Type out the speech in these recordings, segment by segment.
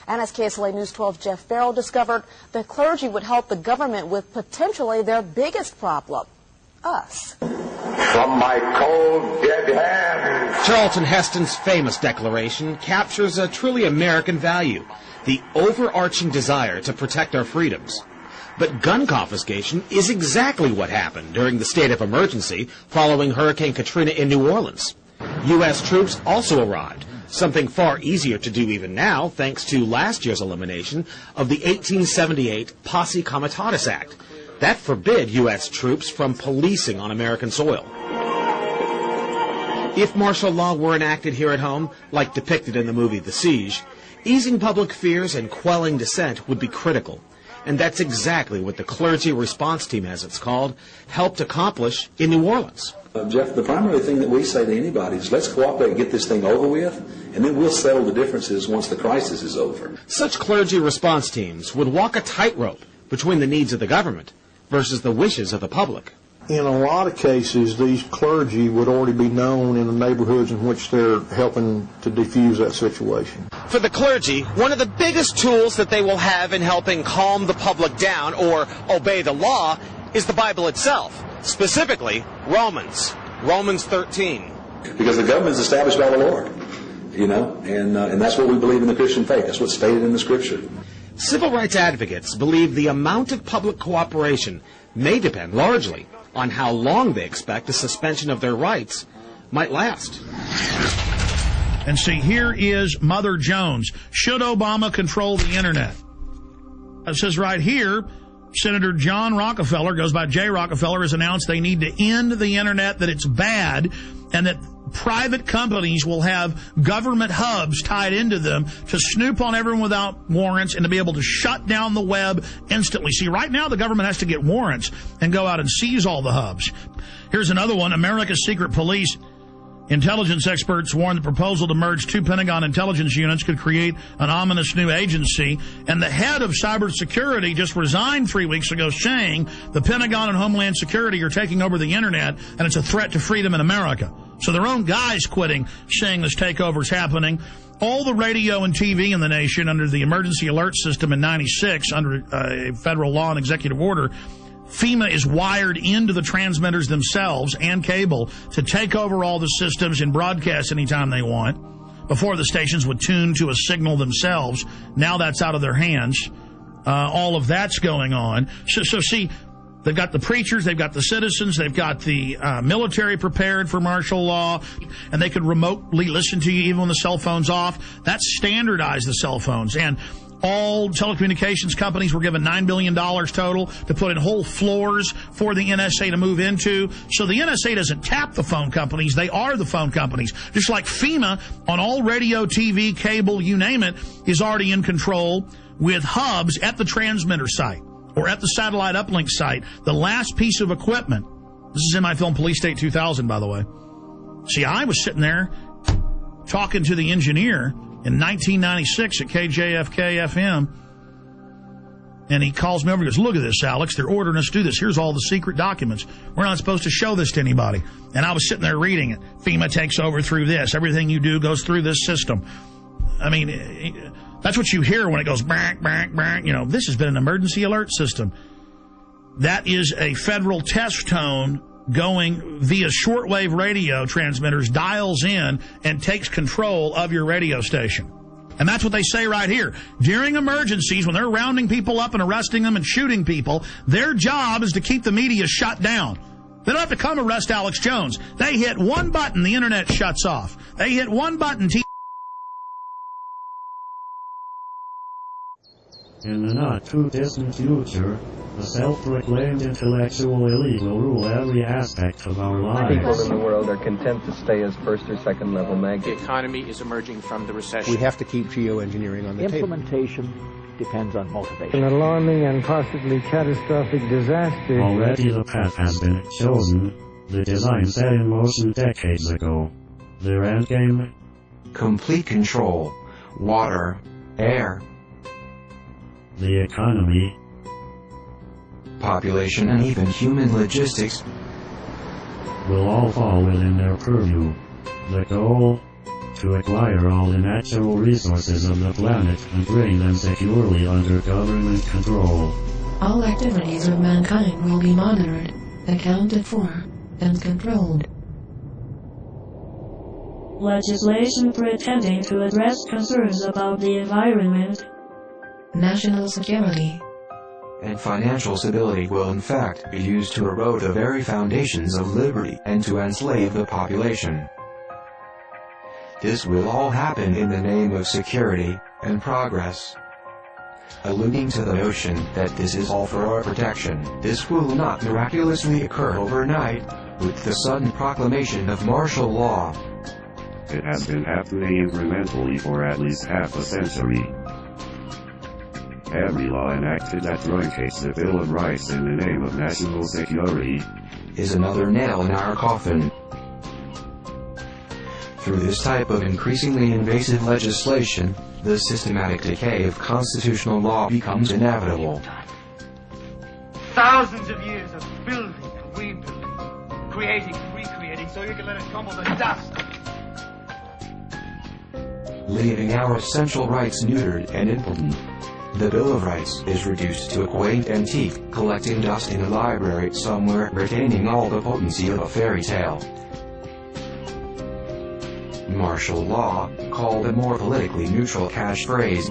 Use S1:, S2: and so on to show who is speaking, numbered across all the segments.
S1: And as KSLA News 12 Jeff Farrell discovered, the clergy would help the government with potentially their biggest problem, us.
S2: From my cold, dead hands.
S3: Charlton Heston's famous declaration captures a truly American value, the overarching desire to protect our freedoms. But gun confiscation is exactly what happened during the state of emergency following Hurricane Katrina in New Orleans. U.S. troops also arrived, something far easier to do even now thanks to last year's elimination of the 1878 Posse Comitatus Act. That forbid U.S. troops from policing on American soil. If martial law were enacted here at home, like depicted in the movie The Siege, easing public fears and quelling dissent would be critical. And that's exactly what the Clergy Response Team, as it's called, helped accomplish in New Orleans.
S4: Jeff, the primary thing that we say to anybody is let's cooperate and get this thing over with, and then we'll settle the differences once the crisis is over.
S3: Such clergy response teams would walk a tightrope between the needs of the government versus the wishes of the public.
S5: In a lot of cases, these clergy would already be known in the neighborhoods in which they're helping to defuse that situation.
S3: For the clergy, one of the biggest tools that they will have in helping calm the public down or obey the law is the Bible itself, specifically Romans 13.
S4: Because the government is established by the Lord, and that's what we believe in the Christian faith. That's what's stated in the Scripture.
S3: Civil rights advocates believe the amount of public cooperation may depend largely on how long they expect a suspension of their rights might last.
S6: And see, here is Mother Jones. Should Obama control the internet? It says right here, Senator John Rockefeller, goes by J. Rockefeller, has announced they need to end the internet, that it's bad, and that private companies will have government hubs tied into them to snoop on everyone without warrants and to be able to shut down the web instantly. See, right now the government has to get warrants and go out and seize all the hubs. Here's another one. America's secret police. Intelligence experts warn the proposal to merge two Pentagon intelligence units could create an ominous new agency. And the head of cybersecurity just resigned 3 weeks ago, saying the Pentagon and Homeland Security are taking over the internet and it's a threat to freedom in America. So their own guys quitting, saying this takeover is happening. All the radio and TV in the nation under the emergency alert system in 96, under a federal law and executive order, FEMA is wired into the transmitters themselves and cable to take over all the systems and broadcast anytime they want. Before, the stations would tune to a signal themselves. Now that's out of their hands. All of that's going on. So see, they've got the preachers, they've got the citizens, they've got the military prepared for martial law, and they could remotely listen to you even when the cell phone's off. That's standardized, the cell phones. And all telecommunications companies were given $9 billion total to put in whole floors for the NSA to move into. So the NSA doesn't tap the phone companies. They are the phone companies. Just like FEMA on all radio, TV, cable, you name it, is already in control with hubs at the transmitter site or at the satellite uplink site. The last piece of equipment. This is in my film Police State 2000, by the way. See, I was sitting there talking to the engineer in 1996 at KJFK FM, and he calls me over and goes, look at this, Alex. They're ordering us to do this. Here's all the secret documents. We're not supposed to show this to anybody. And I was sitting there reading it. FEMA takes over through this. Everything you do goes through this system. I mean, that's what you hear when it goes, bang, bang, bang. You know, this has been an emergency alert system. That is a federal test tone going via shortwave radio transmitters, dials in, and takes control of your radio station. And that's what they say right here. During emergencies, when they're rounding people up and arresting them and shooting people, their job is to keep the media shut down. They don't have to come arrest Alex Jones. They hit one button, the internet shuts off. They hit one button,
S7: In the not-too-distant future, the self-proclaimed intellectual elite will rule every aspect of our lives.
S8: People in the world are content to stay as first or second level maggots.
S9: The economy is emerging from the recession.
S10: We have to keep geoengineering on the table.
S11: Implementation depends on motivation.
S8: An alarming and possibly catastrophic disaster.
S7: Already the path has been chosen. The design set in motion decades ago. Their endgame?
S12: Complete control. Water. Air.
S7: The economy.
S12: Population and even human logistics
S7: will all fall within their purview. The goal? to acquire all the natural resources of the planet and bring them securely under government control.
S13: All activities of mankind will be monitored, accounted for, and controlled.
S14: Legislation pretending to address concerns about the environment,
S13: national security,
S12: and financial stability will in fact be used to erode the very foundations of liberty and to enslave the population. This will all happen in the name of security and progress. Alluding to the notion that this is all for our protection, this will not miraculously occur overnight, with the sudden proclamation of martial law.
S15: It has been happening incrementally for at least half a century. Every law enacted that truncates the Bill of Rights in the name of national security
S12: is another nail in our coffin. Through this type of increasingly invasive legislation, the systematic decay of constitutional law becomes inevitable.
S16: Thousands of years of building and rebuilding, creating and recreating, so you can let it crumble to dust.
S12: Leaving our essential rights neutered and impotent. The Bill of Rights is reduced to a quaint antique, collecting dust in a library somewhere, retaining all the potency of a fairy tale. Martial law, called a more politically neutral catchphrase,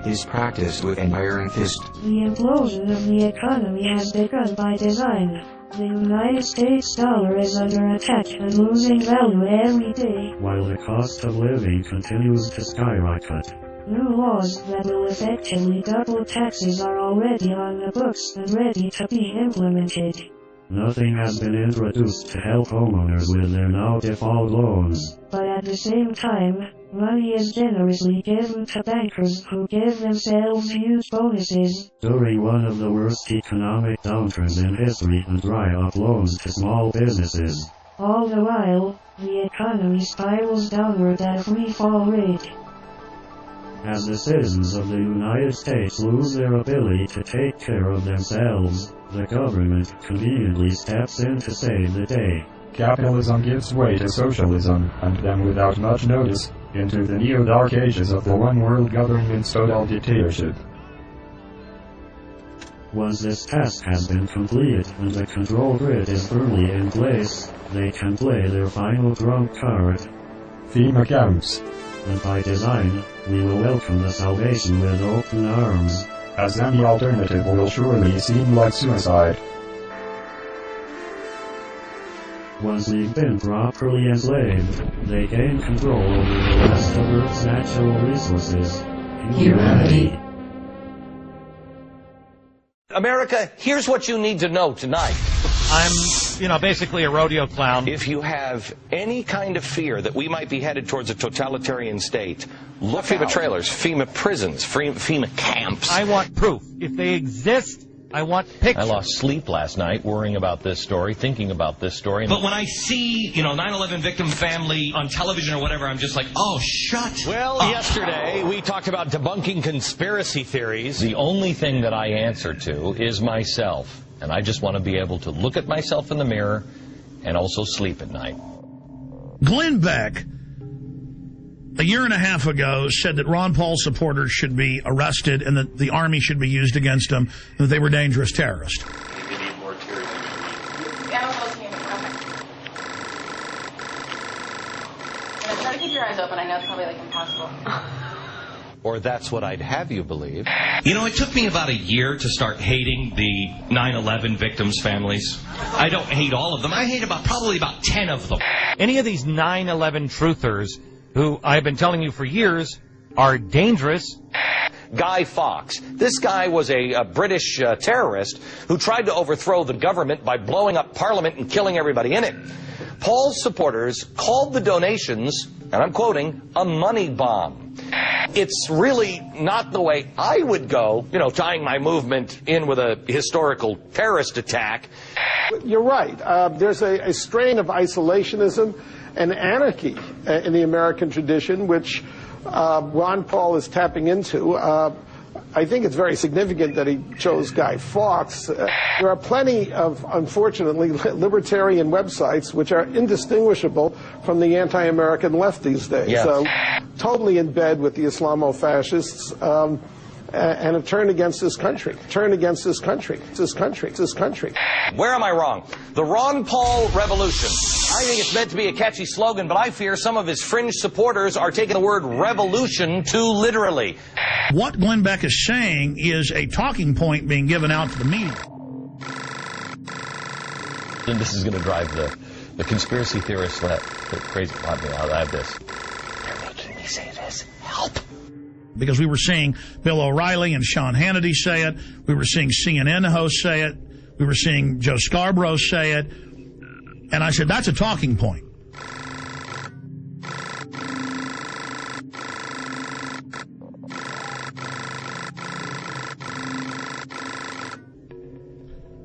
S12: is practiced with an iron fist.
S14: The implosion of the economy has begun by design. The United States dollar is under attack and losing value every day,
S7: while the cost of living continues to skyrocket.
S14: New laws that will effectively double taxes are already on the books and ready to be implemented.
S7: Nothing has been introduced to help homeowners with their now default loans.
S14: But at the same time, money is generously given to bankers who give themselves huge bonuses
S7: during one of the worst economic downturns in history and dry up loans to small businesses.
S14: All the while, the economy spirals downward at a free fall rate.
S7: As the citizens of the United States lose their ability to take care of themselves, the government conveniently steps in to save the day.
S17: Capitalism gives way to socialism, and then without much notice, into the neo-dark ages of the one-world government-style dictatorship.
S7: Once this task has been completed and the control grid is firmly in place, they can play their final trump card.
S17: Fema camps.
S7: And by design, we will welcome the salvation with open arms,
S17: as any alternative will surely seem like suicide.
S7: Once we've been properly enslaved, they gain control over the rest of Earth's natural resources. Humanity.
S18: America, here's what you need to know tonight.
S19: I'm, basically a rodeo clown.
S18: If you have any kind of fear that we might be headed towards a totalitarian state, look at FEMA trailers, FEMA prisons, FEMA camps.
S19: I want proof. If they exist, I want pictures.
S20: I lost sleep last night worrying about this story, thinking about this story.
S21: But when I see, 9/11 victim family on television or whatever, I'm just like, oh, shut
S18: Well,
S21: up.
S18: Yesterday we talked about debunking conspiracy theories.
S20: The only thing that I answer to is myself. And I just want to be able to look at myself in the mirror and also sleep at night.
S6: Glenn Beck, a year and a half ago, said that Ron Paul supporters should be arrested and that the army should be used against them and that they were dangerous terrorists.
S22: Try to keep your eyes open. I know it's probably impossible.
S18: Or that's what I'd have you believe.
S21: It took me about a year to start hating the 9/11 victims' families. I don't hate all of them. I hate probably about 10 of them.
S19: Any of these 9/11 truthers, who I've been telling you for years, are dangerous.
S18: Guy Fawkes. This guy was a British terrorist who tried to overthrow the government by blowing up Parliament and killing everybody in it. Paul's supporters called the donations, and I'm quoting, a money bomb. It's really not the way I would go, tying my movement in with a historical terrorist attack.
S23: You're right. There's a strain of isolationism and anarchy in the American tradition, which Ron Paul is tapping into. I think it's very significant that he chose Guy Fawkes. There are plenty of, unfortunately, libertarian websites which are indistinguishable from the anti-American left these days.
S18: Yes.
S23: Totally in bed with the Islamo-fascists, and have turned against this country. Turned against this country. This country. This country.
S18: Where am I wrong? The Ron Paul Revolution. I think it's meant to be a catchy slogan, but I fear some of his fringe supporters are taking the word revolution too literally.
S6: What Glenn Beck is saying is a talking point being given out to the media.
S20: And this is going to drive the conspiracy theorists crazy. I have this. They're making me say this. Help.
S6: Because we were seeing Bill O'Reilly and Sean Hannity say it. We were seeing CNN hosts say it. We were seeing Joe Scarborough say it. And I said, that's a talking point.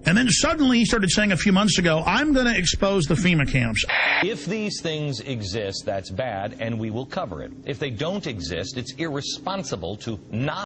S6: And then suddenly he started saying a few months ago, I'm going to expose the FEMA camps.
S20: If these things exist, that's bad, and we will cover it. If they don't exist, it's irresponsible to not